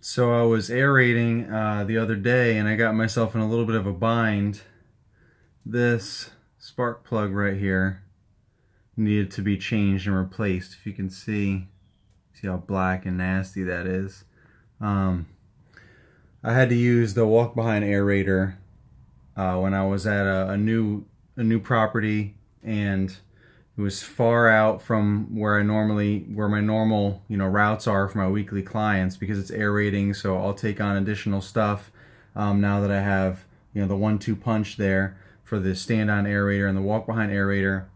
So I was aerating the other day and I got myself in a little bit of a bind. This spark plug right here needed to be changed and replaced. If you can see how black and nasty that is. I had to use the walk behind aerator when I was at a new property, and it was far out from where my normal routes are for my weekly clients, because it's aerating. So I'll take on additional stuff now that I have the 1-2 punch there for the stand-on aerator and the walk-behind aerator.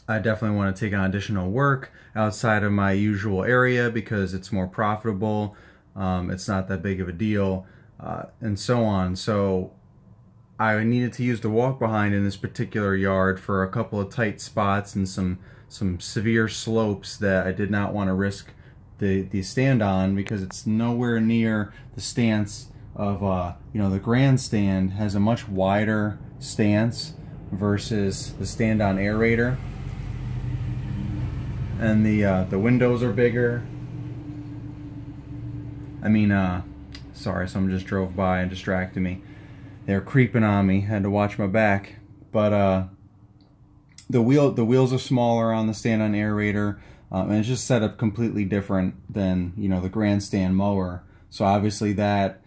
I definitely want to take on additional work outside of my usual area because it's more profitable. It's not that big of a deal, and so on. So I needed to use the walk behind in this particular yard for a couple of tight spots and some severe slopes that I did not want to risk the stand on, because it's nowhere near the stance of the grandstand has a much wider stance versus the stand-on aerator, and the windows are bigger. I mean, sorry, someone just drove by and distracted me. They're creeping on me. Had to watch my back. But the wheels are smaller on the stand-on aerator, and it's just set up completely different than the grandstand mower. So obviously that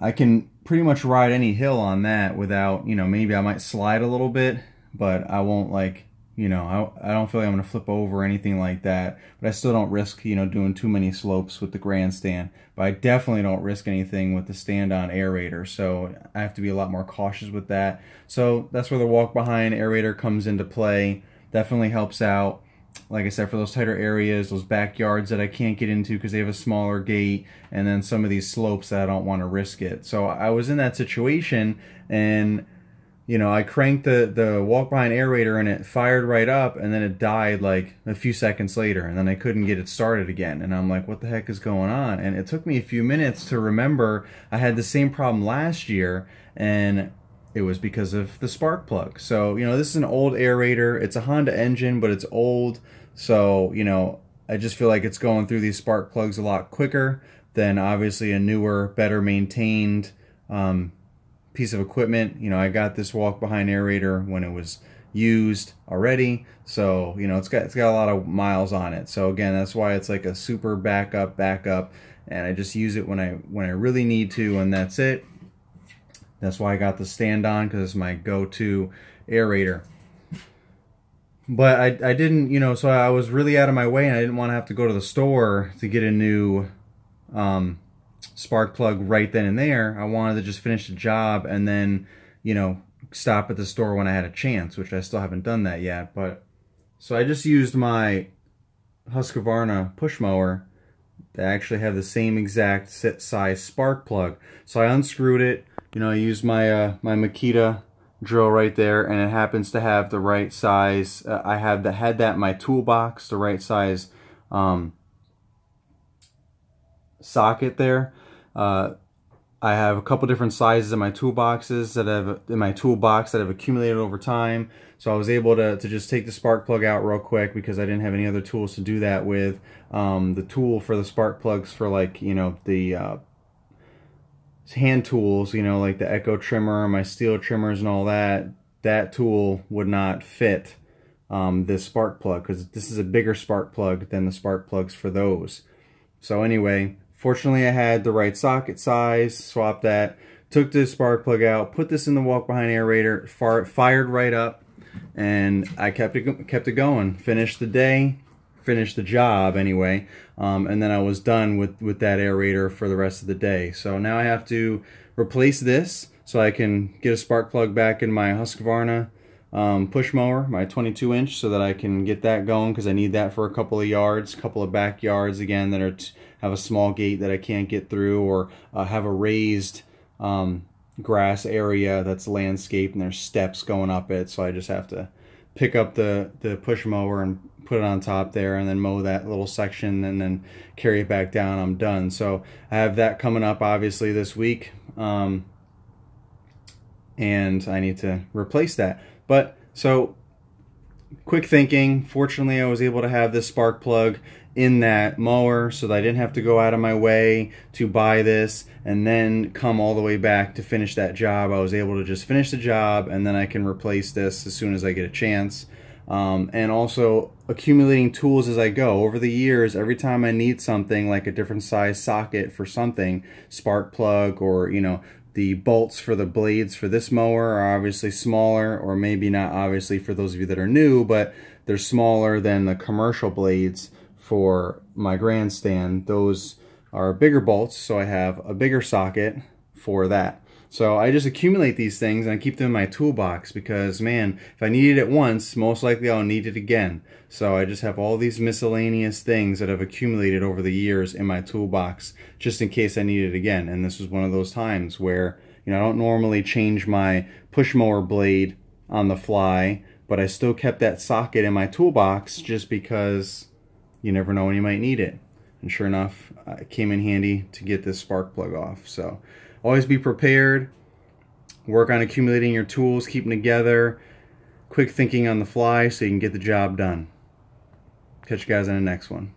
I can pretty much ride any hill on that without, maybe I might slide a little bit, but I won't I don't feel like I'm gonna flip over or anything like that. But I still don't risk doing too many slopes with the grandstand. But I definitely don't risk anything with the stand-on aerator, so I have to be a lot more cautious with that. So that's where the walk-behind aerator comes into play. Definitely helps out, like I said, for those tighter areas, those backyards that I can't get into because they have a smaller gate, and then some of these slopes that I don't want to risk it. So I was in that situation, and I cranked the walk-behind aerator and it fired right up, and then it died like a few seconds later, and then I couldn't get it started again. And I'm like, what the heck is going on? And it took me a few minutes to remember I had the same problem last year, and it was because of the spark plug. So, this is an old aerator. It's a Honda engine, but it's old. So, I just feel like it's going through these spark plugs a lot quicker than obviously a newer, better maintained piece of equipment. I got this walk behind aerator when it was used already, so it's got a lot of miles on it. So again, that's why it's like a super backup, and I just use it when I really need to, and that's it. That's why I got the stand on, because it's my go-to aerator. But I didn't, so I was really out of my way, and I didn't want to have to go to the store to get a new spark plug right then and there. I wanted to just finish the job and then, stop at the store when I had a chance, which I still haven't done that yet. But so I just used my Husqvarna push mower to actually have the same exact size spark plug. So I unscrewed it. I used my my Makita drill right there, and it happens to have the right size. I had that in my toolbox, the right size socket there. I have a couple different sizes in my toolboxes that have accumulated over time. So I was able to just take the spark plug out real quick because I didn't have any other tools to do that with. The tool for the spark plugs for the hand tools, like the Echo trimmer, my steel trimmers and all that, that tool would not fit this spark plug, because this is a bigger spark plug than the spark plugs for those. So anyway, fortunately I had the right socket size, swapped that, took this spark plug out, put this in the walk behind aerator, fired right up, and I kept it going. Finished the day, finished the job anyway, and then I was done with that aerator for the rest of the day. So now I have to replace this so I can get a spark plug back in my Husqvarna push mower, my 22-inch, so that I can get that going, because I need that for a couple of yards, couple of backyards again that are have a small gate that I can't get through, or have a raised grass area that's landscaped and there's steps going up it. So I just have to pick up the push mower and put it on top there, and then mow that little section and then carry it back down. I'm done. So I have that coming up obviously this week, and I need to replace that. But so quick thinking, fortunately I was able to have this spark plug in that mower so that I didn't have to go out of my way to buy this and then come all the way back to finish that job. I was able to just finish the job and then I can replace this as soon as I get a chance. And also accumulating tools as I go. Over the years, every time I need something like a different size socket for something, spark plug, or you know, the bolts for the blades for this mower are obviously smaller, or maybe not obviously for those of you that are new, but they're smaller than the commercial blades for my grandstand. Those are bigger bolts, so I have a bigger socket for that. So I just accumulate these things and I keep them in my toolbox because, man, if I need it once, most likely I'll need it again. So I just have all these miscellaneous things that I've accumulated over the years in my toolbox just in case I need it again. And this was one of those times where, you know, I don't normally change my push mower blade on the fly, but I still kept that socket in my toolbox just because you never know when you might need it. And sure enough, it came in handy to get this spark plug off. So always be prepared. Work on accumulating your tools, keep them together. Quick thinking on the fly so you can get the job done. Catch you guys on the next one.